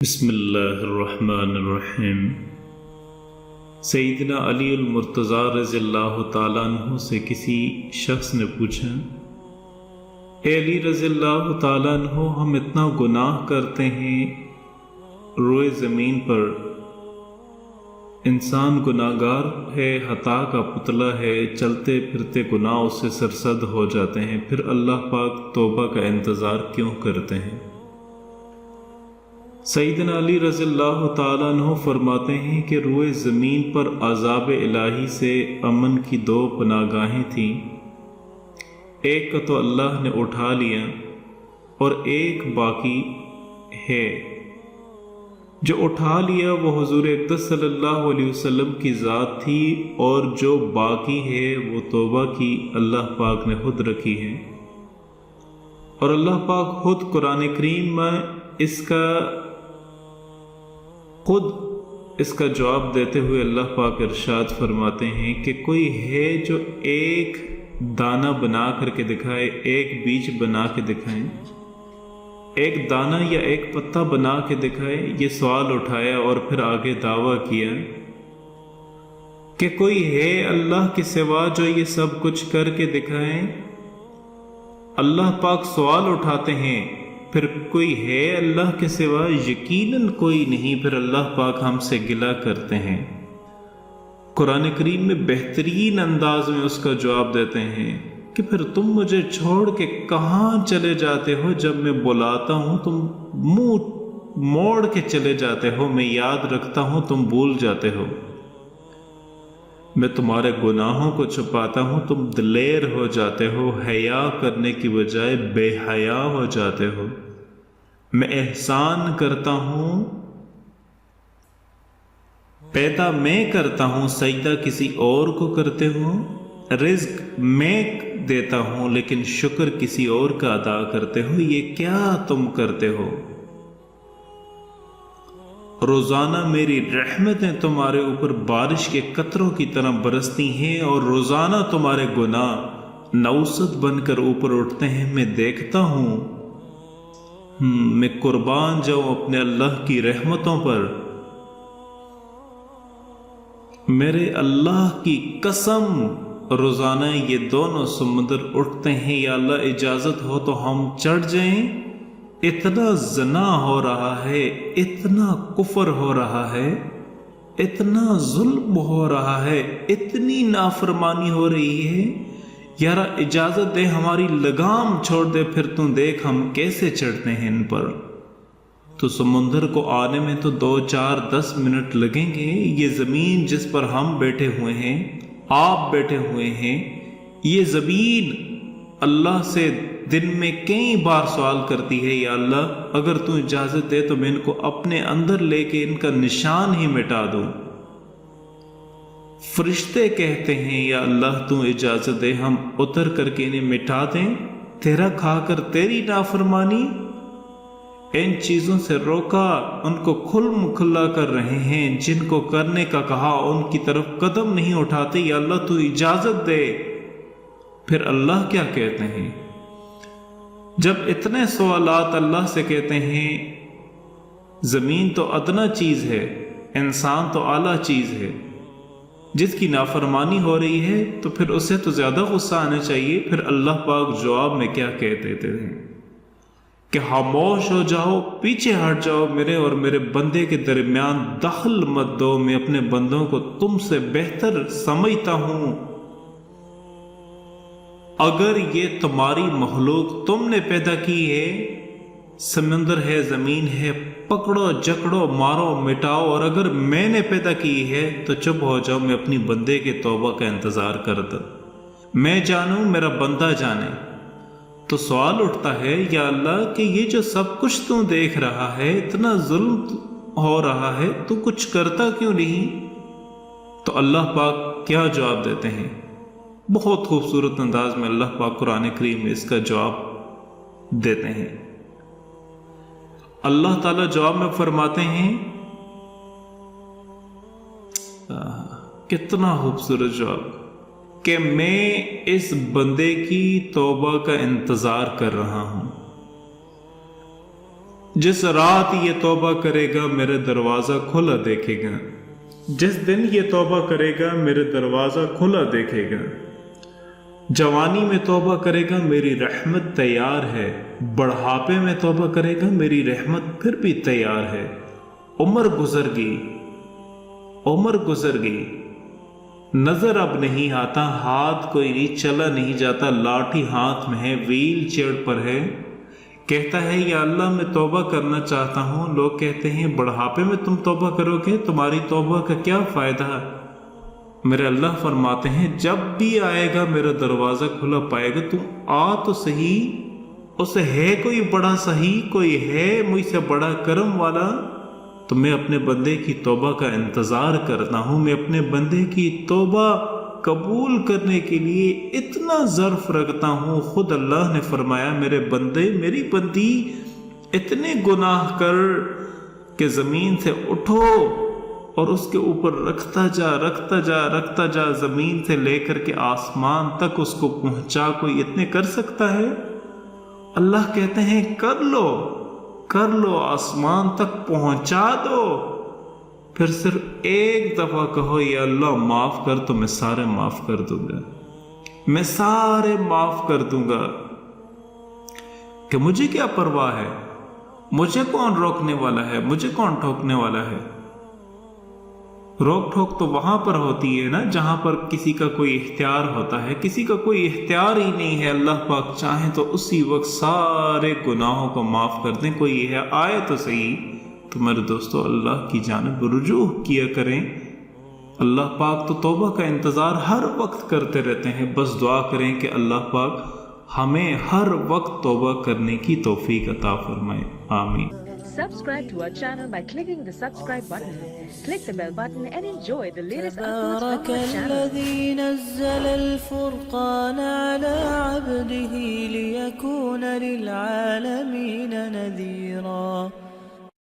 بسم اللہ الرحمن الرحیم۔ سیدنا علی المرتضیٰ رضی اللہ تعالیٰ عنہ سے کسی شخص نے پوچھا، اے علی رضی اللہ تعالیٰ عنہ، ہم اتنا گناہ کرتے ہیں، روئے زمین پر انسان گناہگار ہے، خطا کا پتلا ہے، چلتے پھرتے گناہ اس سے سرزد ہو جاتے ہیں، پھر اللہ پاک توبہ کا انتظار کیوں کرتے ہیں؟ سیدنا علی رضی اللہ تعالیٰ عنہ فرماتے ہیں کہ روئے زمین پر عذاب الہی سے امن کی دو پناہ گاہیں تھیں، ایک کا تو اللہ نے اٹھا لیا اور ایک باقی ہے۔ جو اٹھا لیا وہ حضور اقدس صلی اللہ علیہ وسلم کی ذات تھی، اور جو باقی ہے وہ توبہ کی اللہ پاک نے خود رکھی ہے۔ اور اللہ پاک خود قرآن کریم میں اس کا جواب دیتے ہوئے اللہ پاک ارشاد فرماتے ہیں کہ کوئی ہے جو ایک دانہ بنا کر کے دکھائے، ایک بیج بنا کے دکھائے، ایک دانہ یا ایک پتا بنا کے دکھائے۔ یہ سوال اٹھایا اور پھر آگے دعویٰ کیا کہ کوئی ہے اللہ کے سوا جو یہ سب کچھ کر کے دکھائے۔ اللہ پاک سوال اٹھاتے ہیں، پھر کوئی ہے اللہ کے سوا؟ یقیناً کوئی نہیں۔ پھر اللہ پاک ہم سے گلہ کرتے ہیں۔ قرآن کریم میں بہترین انداز میں اس کا جواب دیتے ہیں کہ پھر تم مجھے چھوڑ کے کہاں چلے جاتے ہو؟ جب میں بلاتا ہوں تم منہ موڑ کے چلے جاتے ہو، میں یاد رکھتا ہوں تم بھول جاتے ہو، میں تمہارے گناہوں کو چھپاتا ہوں تم دلیر ہو جاتے ہو، حیا کرنے کی بجائے بے حیا ہو جاتے ہو، میں احسان کرتا ہوں، پیدا میں کرتا ہوں، سجدہ کسی اور کو کرتے ہو، رزق میں دیتا ہوں لیکن شکر کسی اور کا ادا کرتے ہو، یہ کیا تم کرتے ہو؟ روزانہ میری رحمتیں تمہارے اوپر بارش کے قطروں کی طرح برستی ہیں، اور روزانہ تمہارے گناہ نوسط بن کر اوپر اٹھتے ہیں۔ میں دیکھتا ہوں، میں قربان جاؤں اپنے اللہ کی رحمتوں پر، میرے اللہ کی قسم روزانہ یہ دونوں سمندر اٹھتے ہیں، یا اللہ اجازت ہو تو ہم چڑھ جائیں۔ اتنا زنا ہو رہا ہے، اتنا کفر ہو رہا ہے، اتنا ظلم ہو رہا ہے، اتنی نافرمانی ہو رہی ہے، یار اجازت دے، ہماری لگام چھوڑ دے، پھر تم دیکھ ہم کیسے چڑھتے ہیں ان پر۔ تو سمندر کو آنے میں تو 2 4 10 منٹ لگیں گے۔ یہ زمین جس پر ہم بیٹھے ہوئے ہیں، آپ بیٹھے ہوئے ہیں، یہ زمین اللہ سے دن میں کئی بار سوال کرتی ہے، یا اللہ اگر تو اجازت دے تو میں ان کو اپنے اندر لے کے ان کا نشان ہی مٹا دوں۔ فرشتے کہتے ہیں، یا اللہ تو اجازت دے ہم اتر کر کے انہیں مٹا دیں، تیرا کھا کر تیری نافرمانی۔ ان چیزوں سے روکا، ان کو کھلم کھلا کر رہے ہیں، جن کو کرنے کا کہا ان کی طرف قدم نہیں اٹھاتے، یا اللہ تو اجازت دے۔ پھر اللہ کیا کہتے ہیں؟ جب اتنے سوالات اللہ سے کہتے ہیں، زمین تو ادنا چیز ہے، انسان تو اعلیٰ چیز ہے، جس کی نافرمانی ہو رہی ہے تو پھر اسے تو زیادہ غصہ آنا چاہیے۔ پھر اللہ پاک جواب میں کیا کہہ دیتے ہیں کہ خاموش ہو جاؤ، پیچھے ہٹ جاؤ، میرے اور میرے بندے کے درمیان دخل مت دو، میں اپنے بندوں کو تم سے بہتر سمجھتا ہوں۔ اگر یہ تمہاری مخلوق تم نے پیدا کی ہے، سمندر ہے، زمین ہے، پکڑو جکڑو مارو مٹاؤ، اور اگر میں نے پیدا کی ہے تو چپ ہو جاؤ، میں اپنی بندے کے توبہ کا انتظار کرتا، میں جانوں میرا بندہ جانے۔ تو سوال اٹھتا ہے، یا اللہ کہ یہ جو سب کچھ تو دیکھ رہا ہے، اتنا ظلم ہو رہا ہے، تو کچھ کرتا کیوں نہیں؟ تو اللہ پاک کیا جواب دیتے ہیں؟ بہت خوبصورت انداز میں اللہ پاک قرآن کریم میں اس کا جواب دیتے ہیں۔ اللہ تعالیٰ جواب میں فرماتے ہیں، کتنا خوبصورت جواب، کہ میں اس بندے کی توبہ کا انتظار کر رہا ہوں۔ جس رات یہ توبہ کرے گا میرا دروازہ کھلا دیکھے گا، جس دن یہ توبہ کرے گا میرا دروازہ کھلا دیکھے گا۔ جوانی میں توبہ کرے گا میری رحمت تیار ہے، بڑھاپے میں توبہ کرے گا میری رحمت پھر بھی تیار ہے۔ عمر گزر گئی، نظر اب نہیں آتا، ہاتھ کوئی نہیں، چلا نہیں جاتا، لاٹھی ہاتھ میں ہے، ویل چیئر پر ہے، کہتا ہے یا اللہ میں توبہ کرنا چاہتا ہوں۔ لوگ کہتے ہیں بڑھاپے میں تم توبہ کرو گے، تمہاری توبہ کا کیا فائدہ ہے؟ میرے اللہ فرماتے ہیں جب بھی آئے گا میرا دروازہ کھلا پائے گا، تم آ تو صحیح، اسے ہے کوئی بڑا صحیح، کوئی ہے مجھ سے بڑا کرم والا، تو میں اپنے بندے کی توبہ کا انتظار کرتا ہوں، میں اپنے بندے کی توبہ قبول کرنے کے لیے اتنا ظرف رکھتا ہوں۔ خود اللہ نے فرمایا میرے بندے، میری بندی اتنے گناہ کر کہ زمین سے اٹھو اور اس کے اوپر رکھتا جا، زمین سے لے کر کے آسمان تک اس کو پہنچا، کوئی اتنے کر سکتا ہے؟ اللہ کہتے ہیں کر لو، آسمان تک پہنچا دو، پھر صرف ایک دفعہ کہو یا اللہ معاف کر، تو میں سارے معاف کر دوں گا، میں سارے معاف کر دوں گا۔ کہ مجھے کیا پرواہ ہے، مجھے کون روکنے والا ہے، مجھے کون ٹھوکنے والا ہے؟ روک ٹھوک تو وہاں پر ہوتی ہے نا جہاں پر کسی کا کوئی اختیار ہوتا ہے، کسی کا کوئی اختیار ہی نہیں ہے، اللہ پاک چاہیں تو اسی وقت سارے گناہوں کو معاف کر دیں۔ کوئی ہے آئے تو صحیح۔ تو میرے دوستو اللہ کی جانب رجوع کیا کریں، اللہ پاک تو توبہ کا انتظار ہر وقت کرتے رہتے ہیں، بس دعا کریں کہ اللہ پاک ہمیں ہر وقت توبہ کرنے کی توفیق عطا فرمائے، آمین۔ Subscribe to our channel by clicking the subscribe button. Click the bell button and enjoy the latest uploads from our تبارك channel. الذي نزل الفرقان على عبده ليكون للعالمين نذيرا